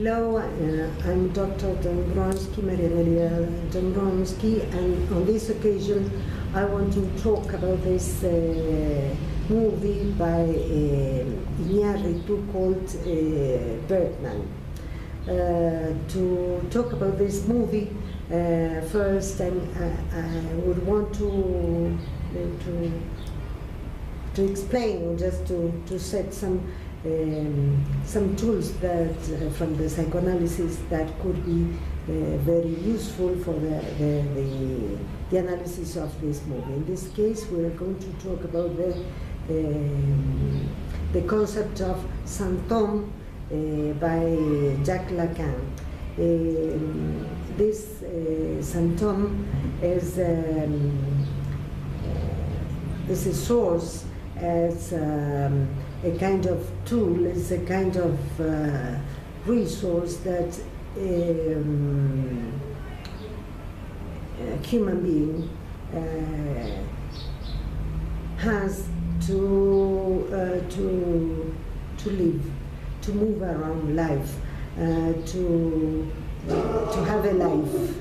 Hello, I'm Dr. Dąbrowski, Maria Dąbrowski, and on this occasion I want to talk about this movie by Iñárritu called BIRDMAN. To talk about this movie, first I would want to explain, just to set some tools that from the psychoanalysis that could be very useful for the analysis of this movie. In this case, we are going to talk about the concept of symptom by Jacques Lacan. This symptom is a source, as a kind of tool, is a kind of resource that a human being has to live, to move around life, to have a life.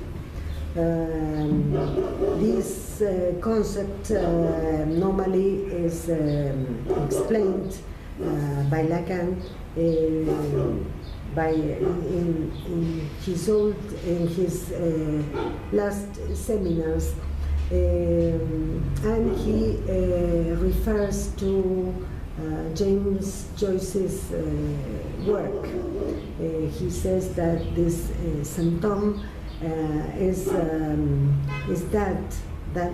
This concept normally is explained by Lacan in his last seminars, and he refers to James Joyce's work. He says that this symptom is that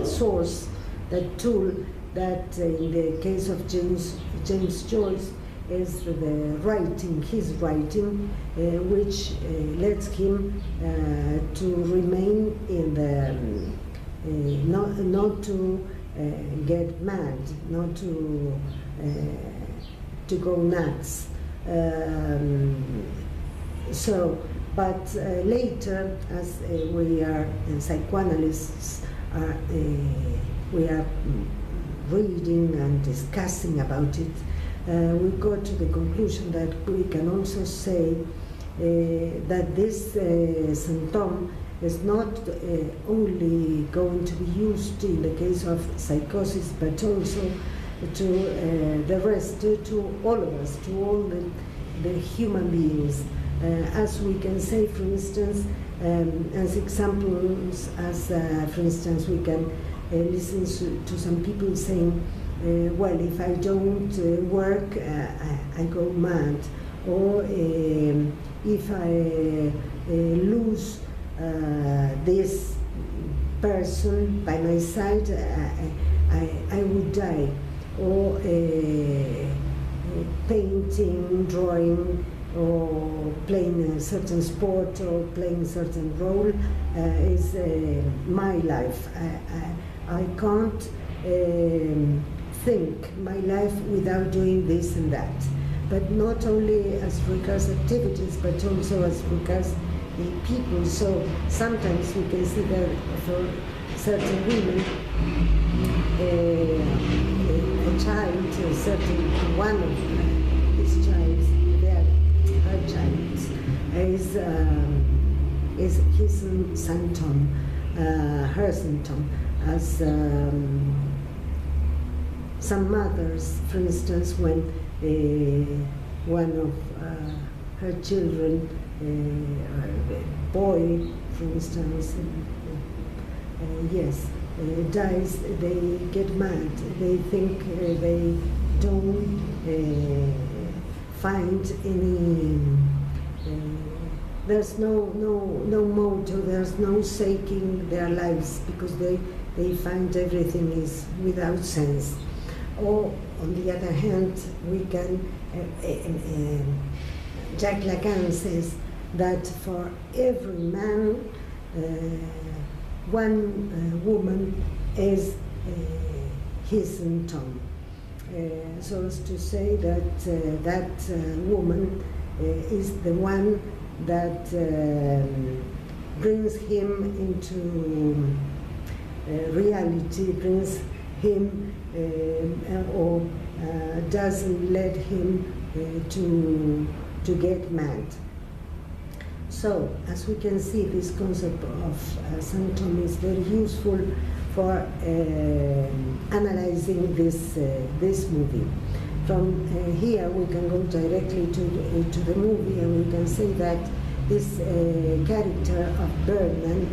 source, that tool, that in the case of James Joyce is the writing, his writing, which lets him to remain in the not to get mad, not to go nuts. But later, as we are psychoanalysts, we are reading and discussing about it, we got to the conclusion that we can also say that this symptom is not only going to be used in the case of psychosis, but also to the rest, to all of us, to all the human beings. As we can say, for instance, as examples, for instance, we can listen to some people saying, well, if I don't work, I go mad, or if I lose this person by my side, I would die, or painting, drawing, or playing a certain sport, or playing a certain role is my life. I can't think my life without doing this and that. But not only as regards activities, but also as regards people. So sometimes we can see that for certain women, a child, a certain one of these childs, her child, is his symptom, her symptom, as some mothers, for instance, when one of her children, a boy, for instance, dies, they get mad. They think they don't find any. There's no motto. There's no sake in their lives, because they find everything is without sense. Or on the other hand, we can. Jacques Lacan says that for every man, one woman is his symptom. So as to say that that woman is the one that brings him into reality, brings him or doesn't let him to to get mad. So, as we can see, this concept of symptom is very useful for analyzing this movie. From here, we can go directly to the movie, and we can say that this character of BIRDMAN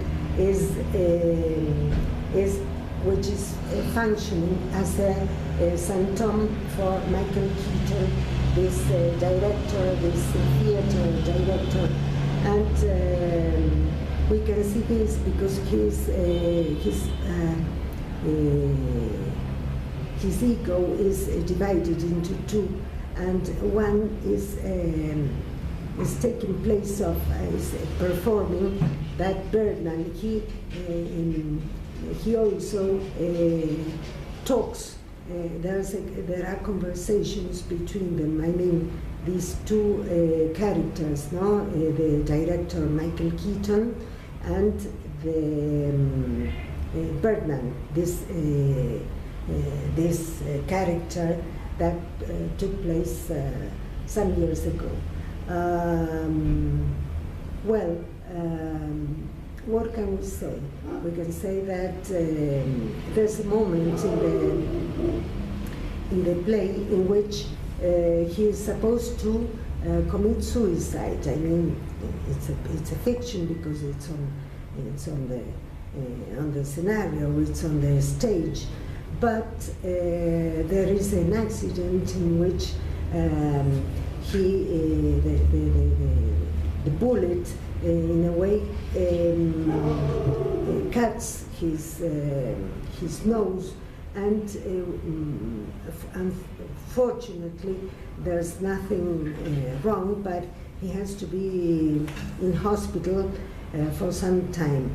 which is functioning as a symptom for Michael Keaton, this director, this theater director. And we can see this because his ego is divided into two, and one is taking place of is performing that BIRDMAN. He also talks. There are conversations between them. I mean, these two characters, no? The director Michael Keaton and the BIRDMAN. This character that took place some years ago. What can we say? We can say that there's a moment in the play in which he is supposed to commit suicide. I mean, it's a fiction because it's on the scenario, it's on the stage. But there is an accident in which the bullet, in a way, cuts his nose, and unfortunately there's nothing wrong, but he has to be in hospital for some time.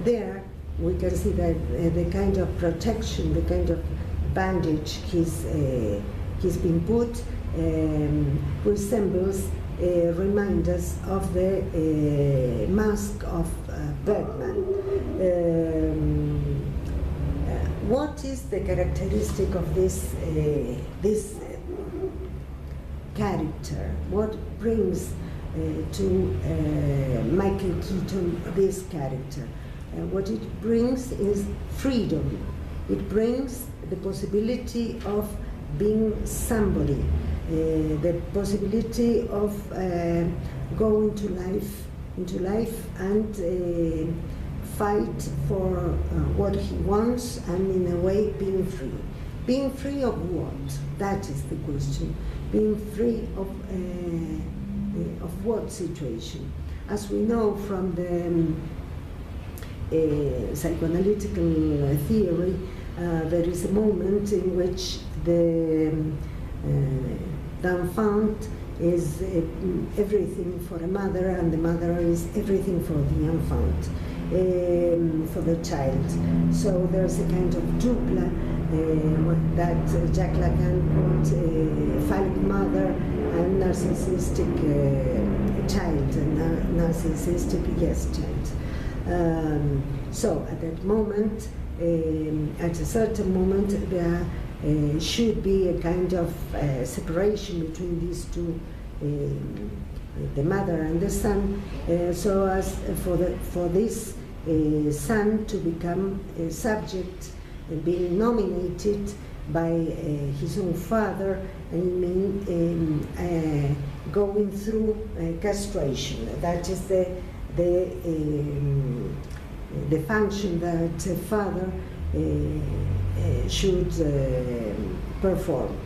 There we can see that the kind of protection, the kind of bandage he's been put resembles reminders of the mask of BIRDMAN. What is the characteristic of this character? What brings to Michael Keaton this character? What it brings is freedom. It brings the possibility of being somebody, the possibility of going into life and fight for what he wants, and in a way being free. Being free of what? That is the question. Being free of what situation? As we know from the psychoanalytical theory, there is a moment in which the infant is everything for a mother, and the mother is everything for the infant, for the child. So there's a kind of dupla that Jacques Lacan called phallic mother and narcissistic child, and narcissistic yes child. So at that moment, at a certain moment, there should be a kind of separation between these two, the mother and the son, so as for this son to become a subject, being nominated by his own father, and going through castration. That is the function that a father should perform.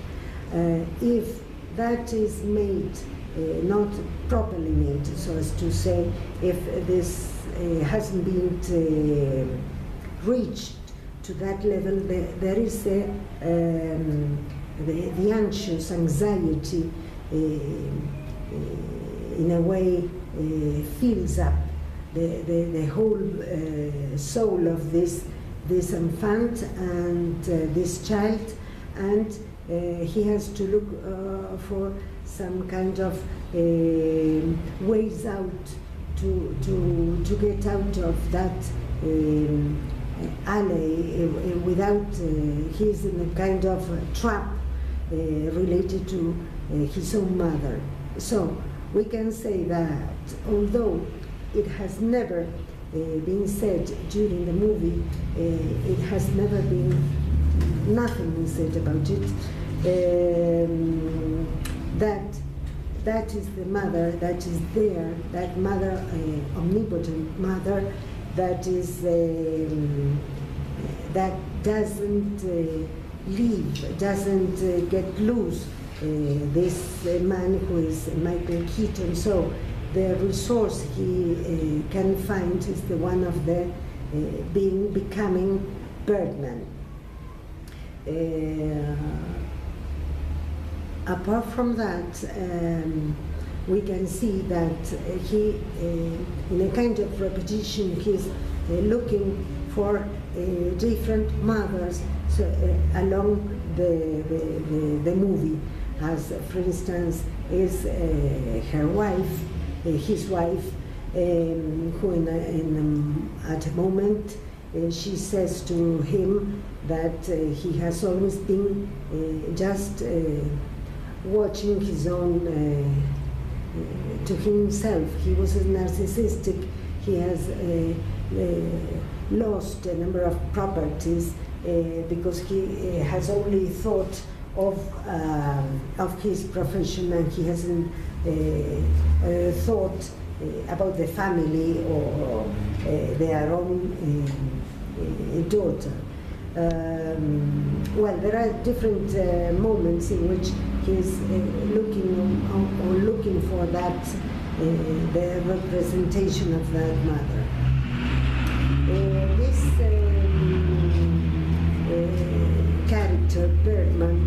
If that is made, not properly made, so as to say, if this hasn't been reached to that level, there is the anxious anxiety in a way fills up the whole soul of this infant and this child, and he has to look for some kind of ways out to get out of that alley without he's in a kind of trap related to his own mother. So we can say that although it has never been said during the movie, it has never been, nothing been said about it, that is the mother that is there, that mother, omnipotent mother, that is that doesn't leave, doesn't get loose. This man who is Michael Keaton. So the resource he can find is the one of the becoming Birdman. Apart from that, we can see that he, in a kind of repetition, he's looking for different mothers along the movie, as for instance is her wife, his wife, who at a moment she says to him that he has always been just watching his own, to himself. He was narcissistic. He has lost a number of properties because he has only thought of his profession, and he hasn't thought about the family or their own daughter. Well, there are different moments in which he's looking for that, the representation of that mother. This character, Birdman,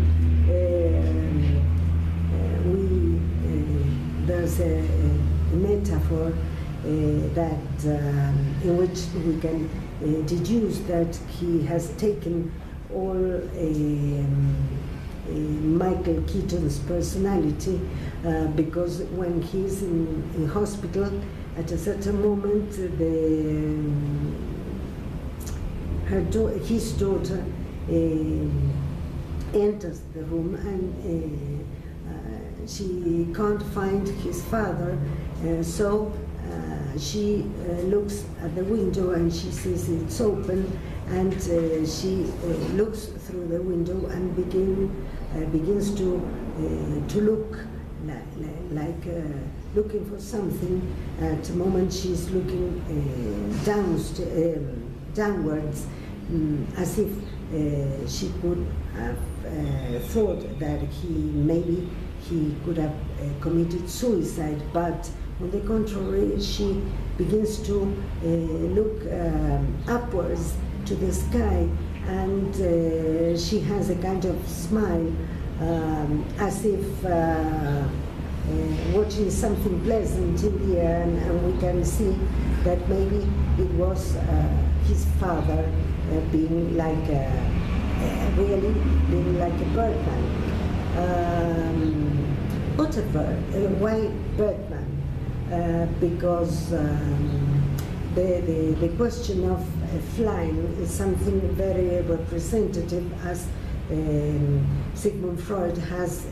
there's a metaphor that in which we can deduce that he has taken all Michael Keaton's personality, because when he's in hospital, at a certain moment, his daughter enters the room, and she can't find his father, so she looks at the window and she sees it's open, and she looks through the window and begins to look like looking for something. At the moment she's looking downwards, as if she could have thought that maybe he could have committed suicide, but on the contrary, she begins to look upwards to the sky, and she has a kind of smile, as if watching something pleasant in the air, and we can see that maybe it was his father being like really being like a birdman. What a bird? Why Birdman? Because the question of flying is something very representative, as Sigmund Freud has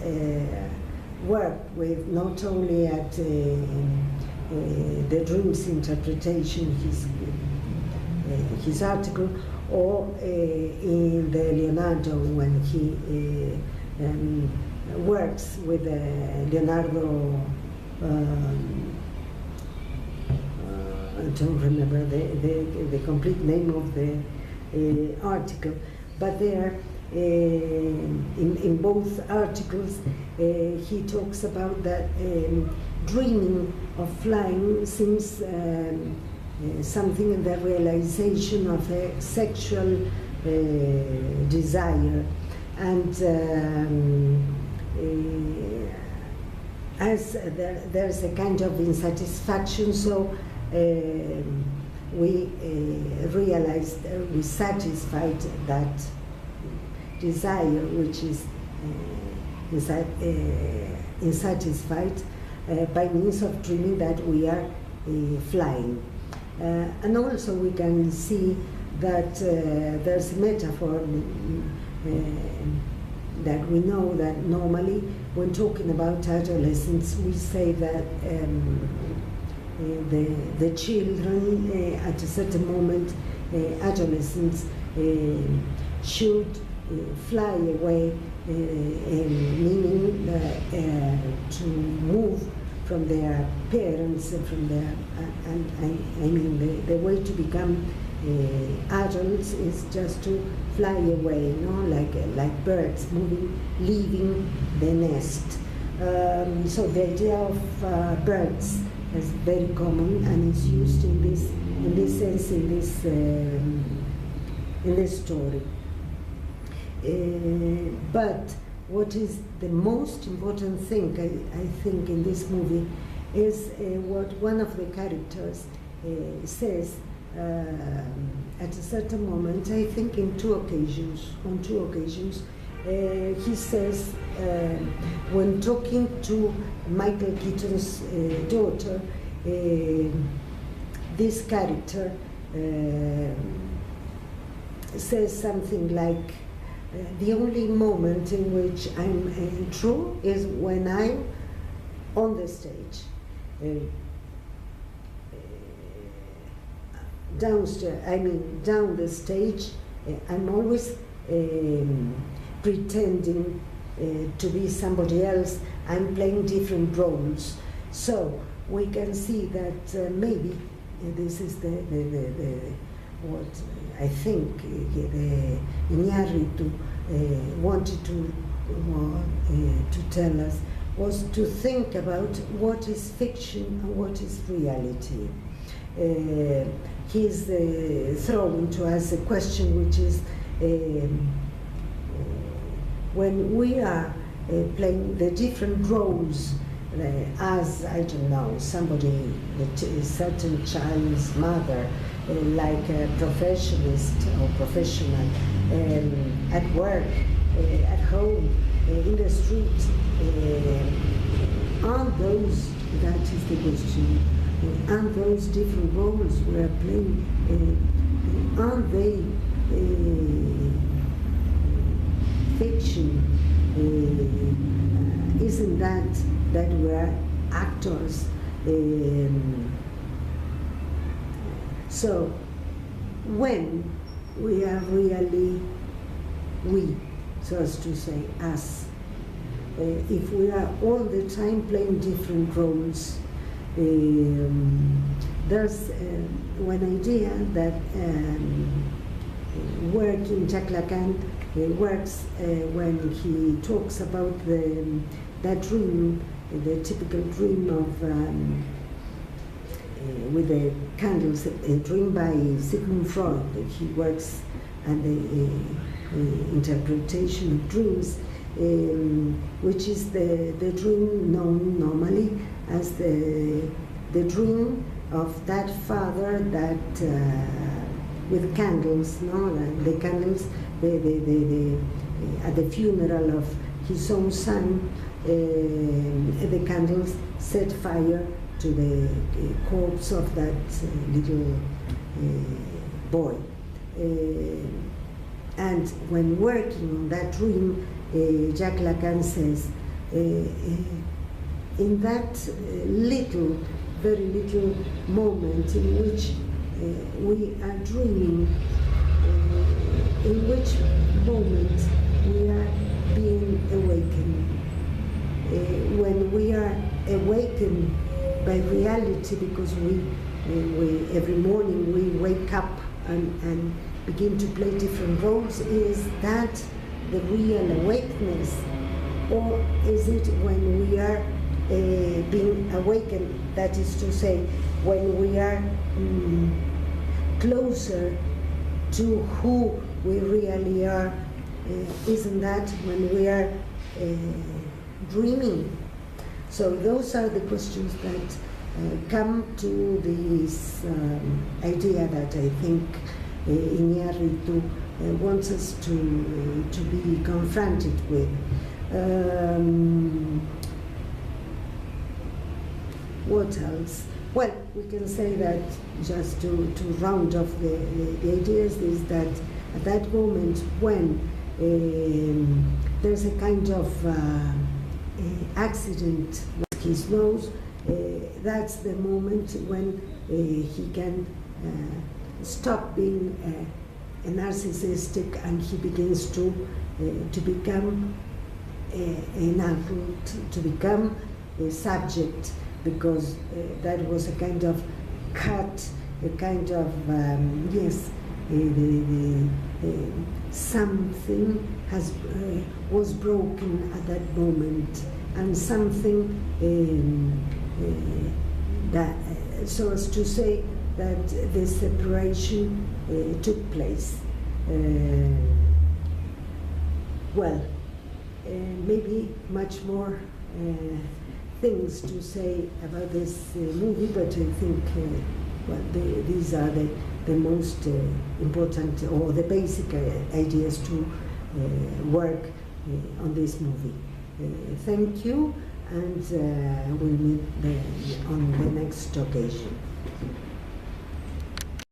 worked with, not only at the dreams interpretation, his article, or in the Leonardo, when he works with Leonardo. I don't remember the complete name of the article, but there, in both articles, he talks about that dreaming of flying seems something in the realization of a sexual desire, and as there's a kind of insatisfaction, so we realized, we satisfied that desire which is insatisfied by means of dreaming that we are flying. And also we can see that there's a metaphor that we know that normally when talking about adolescence, we say that the children at a certain moment, adolescents, should fly away, meaning to move from their parents and from their, I mean, the way to become adults is just to fly away, like birds moving, leaving the nest. So the idea of birds is very common and is used in this sense in this story. But what is the most important thing, I think, in this movie is what one of the characters says at a certain moment, I think on two occasions, he says, when talking to Michael Keaton's daughter, this character says something like, the only moment in which I'm true is when I'm on the stage. Down the stage, I'm always pretending to be somebody else. I'm playing different roles. So we can see that maybe this is what I think Iñárritu wanted to tell us, was to think about what is fiction and what is reality. He's throwing to us a question which is, when we are playing the different roles as, I don't know, somebody, a certain child's mother, like a professionist or professional, at work, at home, in the street, aren't those, that is the question, aren't those different roles we are playing, aren't they fiction? Isn't that we are actors? So when we are really we, so as to say, us, if we are all the time playing different roles, there's one idea that Jacques Lacan works when he talks about that dream, the typical dream of with the candles, a dream by Sigmund Freud. He works at the interpretation of dreams, which is the dream known normally as the dream of that father that with candles, the candles, at the funeral of his own son, the candles set fire to the corpse of that little boy. And when working on that dream, Jacques Lacan says, in that very little moment in which we are dreaming, in which moment we are being awakened. When we are awakened by reality, because we every morning we wake up and begin to play different roles, is that the real awakeness, or is it when we are being awakened, that is to say, when we are closer to who we really are, isn't that when we are dreaming? So those are the questions that come to this idea that I think Iñárritu wants us to be confronted with. What else? Well, we can say that, just to round off the ideas, is that at that moment when there's a kind of accident with his nose. That's the moment when he can stop being narcissistic, and he begins to become an adult, to become a subject, because that was a kind of cut, a kind of yes, something was broken at that moment, and something that, so as to say that the separation took place. Well, maybe much more things to say about this movie, but I think well, these are the most important, or the basic ideas to work on this movie. Thank you, and we'll meet on the next occasion.